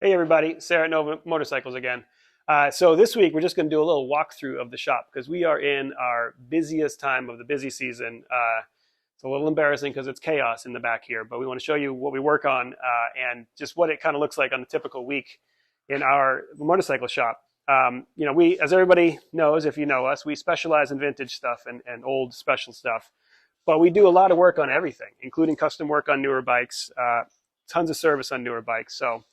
Hey everybody, Sarah at Nova Motorcycles again. So this week we're just going to do a little walkthrough of the shop because we are in our busiest time of the busy season. It's a little embarrassing because it's chaos in the back here, but we want to show you what we work on and just what it kind of looks like on a typical week in our motorcycle shop. As everybody knows, if you know us, we specialize in vintage stuff and old special stuff, but we do a lot of work on everything, including custom work on newer bikes, tons of service on newer bikes. So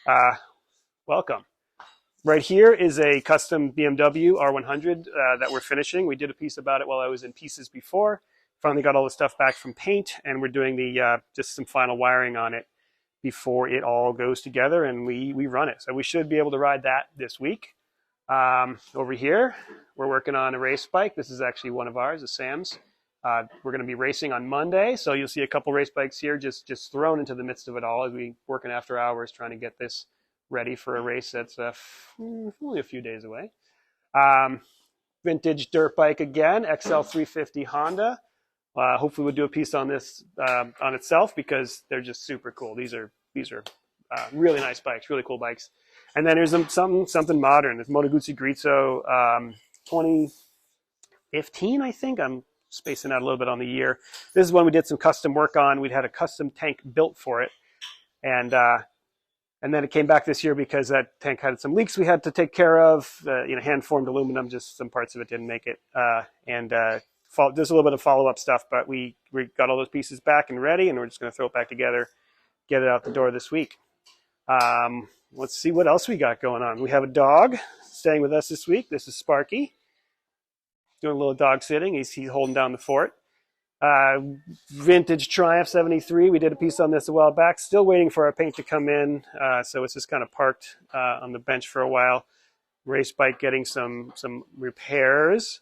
uh, welcome. Right here is a custom BMW R100 that we're finishing. We did a piece about it while I was in pieces before. Finally got all the stuff back from paint, and we're doing the just some final wiring on it before it all goes together and we run it. So we should be able to ride that this week. Over here, we're working on a race bike. This is actually one of ours, a Sam's. We're going to be racing on Monday, so you'll see a couple race bikes here just thrown into the midst of it all as we working after hours trying to get this ready for a race that's only a few days away. Vintage dirt bike again, XL350 Honda. Hopefully we'll do a piece on this on itself because they're just super cool. These are really nice bikes, really cool bikes. And then there's something modern. It's Moto Guzzi Grezzo 2015, I think. I'm spacing out a little bit on the year. This is one we did some custom work on. We'd had a custom tank built for it, and then it came back this year because that tank had some leaks we had to take care of. Hand formed aluminum, just some parts of it didn't make it, just a little bit of follow up stuff. But we got all those pieces back and ready, and we're just going to throw it back together, get it out the door this week. Let's see what else we got going on. We have a dog staying with us this week. This is Sparky, doing a little dog sitting. He's holding down the fort. Vintage Triumph 73. We did a piece on this a while back. Still waiting for our paint to come in. So it's just kind of parked on the bench for a while. Race bike getting some repairs.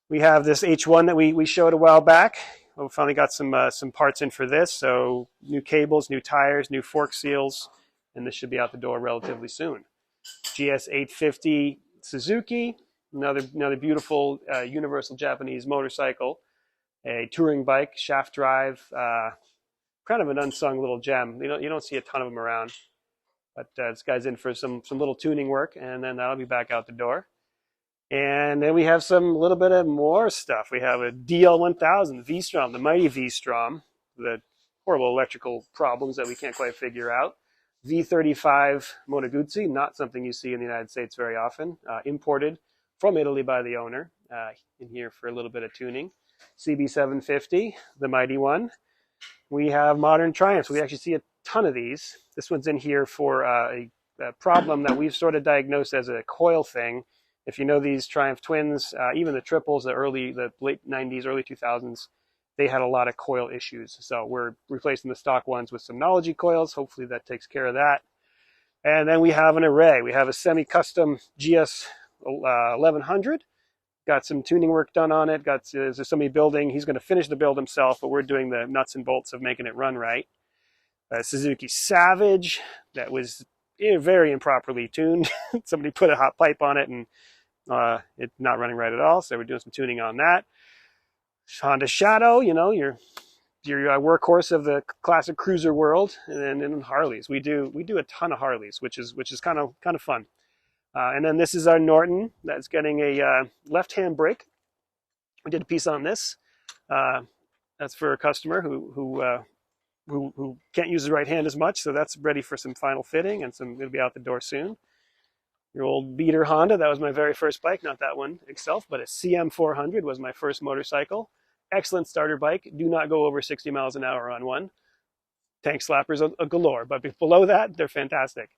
We have this H1 that we showed a while back. We finally got some parts in for this. So new cables, new tires, new fork seals, and this should be out the door relatively soon. GS 850 Suzuki. Another beautiful universal Japanese motorcycle, a touring bike, shaft drive, kind of an unsung little gem. You don't see a ton of them around, but this guy's in for some little tuning work, and then that'll be back out the door. And then we have some little bit of more stuff. We have a DL1000 V-Strom, the mighty V-Strom, the horrible electrical problems that we can't quite figure out. V35 Moto Guzzi, not something you see in the United States very often, imported from Italy by the owner, in here for a little bit of tuning. CB750, the mighty one. We have modern Triumphs. We actually see a ton of these. This one's in here for a problem that we've sort of diagnosed as a coil thing. If you know these Triumph twins, even the triples, the late 90s, early 2000s, they had a lot of coil issues. So we're replacing the stock ones with some Nology coils. Hopefully that takes care of that. And then we have an array. We have a semi-custom GS 1100. Got some tuning work done on it. There's somebody building. He's going to finish the build himself, but we're doing the nuts and bolts of making it run right. Suzuki Savage that was very improperly tuned. Somebody put a hot pipe on it, and it's not running right at all. So we're doing some tuning on that. Honda Shadow, your workhorse of the classic cruiser world, and then Harleys. We do a ton of Harleys, which is kind of fun. And then this is our Norton that's getting a left-hand brake. We did a piece on this. That's for a customer who can't use his right hand as much, so that's ready for some final fitting, and it'll be out the door soon. Your old beater Honda, that was my very first bike, not that one itself, but a CM400 was my first motorcycle. Excellent starter bike. Do not go over 60 miles an hour on one. Tank slappers a galore, but below that, they're fantastic.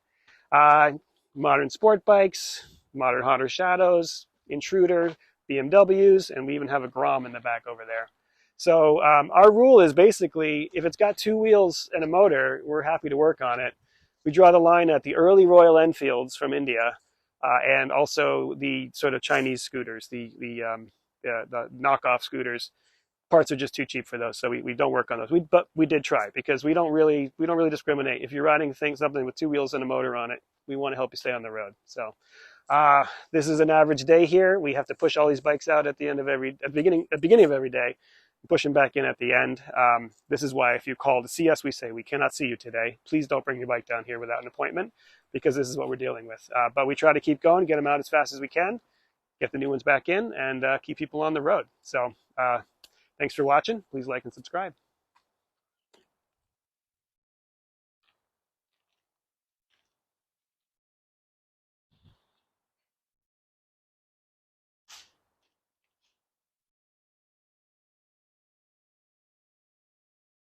Modern sport bikes, modern Honda Shadows, Intruder, BMWs, and we even have a Grom in the back over there. So our rule is basically, if it's got two wheels and a motor, we're happy to work on it. We draw the line at the early Royal Enfields from India, and also the sort of Chinese scooters, the knockoff scooters. Parts are just too cheap for those, so we don't work on those. But we did try, because we don't really discriminate. If you're riding something with two wheels and a motor on it, we want to help you stay on the road. So this is an average day here. We have to push all these bikes out at the beginning of every day. push them back in at the end. This is why if you call to see us, we say, we cannot see you today. Please don't bring your bike down here without an appointment, because this is what we're dealing with. But we try to keep going, get them out as fast as we can, get the new ones back in, and keep people on the road. So thanks for watching. Please like and subscribe.